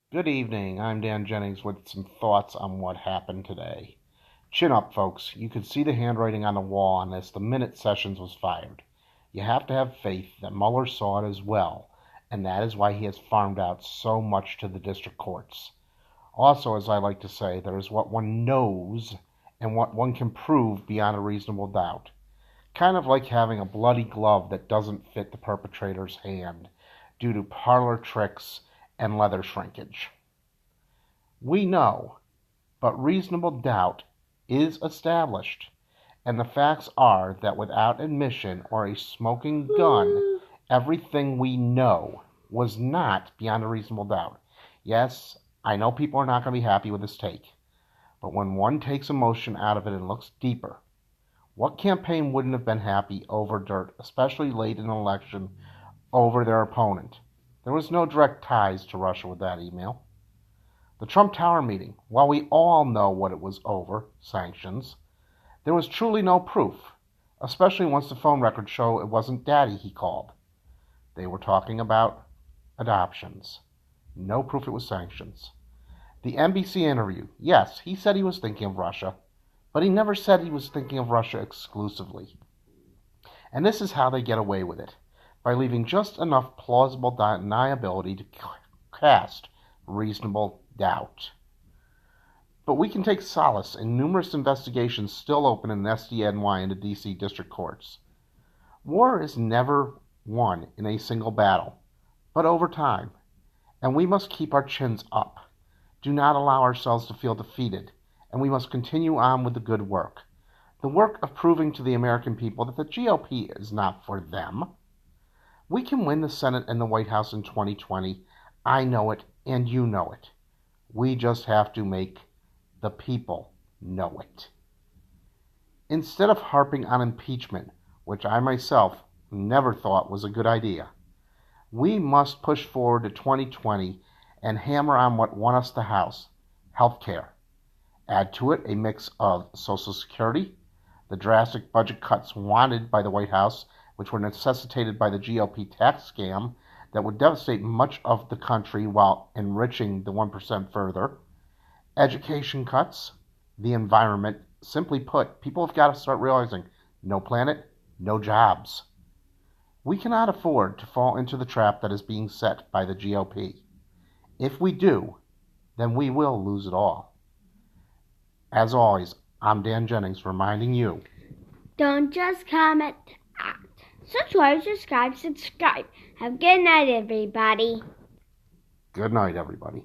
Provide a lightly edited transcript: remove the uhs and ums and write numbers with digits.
Good evening. I'm Dan Jennings with some thoughts on what happened today. Chin up, folks. You could see the handwriting on the wall on this the minute Sessions was fired. You have to have faith that Mueller saw it as well, and that is why he has farmed out so much to the district courts. Also, as I like to say, there is what one knows and what one can prove beyond a reasonable doubt. Kind of like having a bloody glove that doesn't fit the perpetrator's hand due to parlor tricks and leather shrinkage. We know, but reasonable doubt is established, and the facts are that without admission or a smoking gun, everything we know was not beyond a reasonable doubt. Yes, I know people are not going to be happy with this take, but when one takes emotion out of it and looks deeper, what campaign wouldn't have been happy over dirt, especially late in an election, over their opponent? There was no direct ties to Russia with that email. The Trump Tower meeting, while we all know what it was over, sanctions, there was truly no proof, especially once the phone records show it wasn't Daddy he called. They were talking about adoptions. No proof it was sanctions. The NBC interview, yes, he said he was thinking of Russia, but he never said he was thinking of Russia exclusively. And this is how they get away with it, by leaving just enough plausible deniability to cast reasonable doubt. But we can take solace in numerous investigations still open in the SDNY and the DC district courts. War is never won in a single battle, but over time, and we must keep our chins up. Do not allow ourselves to feel defeated, and we must continue on with the good work. The work of proving to the American people that the GOP is not for them. We can win the Senate and the White House in 2020. I know it, and you know it. We just have to make the people know it. Instead of harping on impeachment, which I myself never thought was a good idea, we must push forward to 2020 and hammer on what won us the House, health care. Add to it a mix of Social Security, the drastic budget cuts wanted by the White House, which were necessitated by the GOP tax scam that would devastate much of the country while enriching the 1% further, education cuts, the environment. Simply put, people have got to start realizing no planet, no jobs. We cannot afford to fall into the trap that is being set by the GOP. If we do, then we will lose it all. As always, I'm Dan Jennings reminding you, don't just comment, act. Subscribe. Have a good night, everybody. Good night, everybody.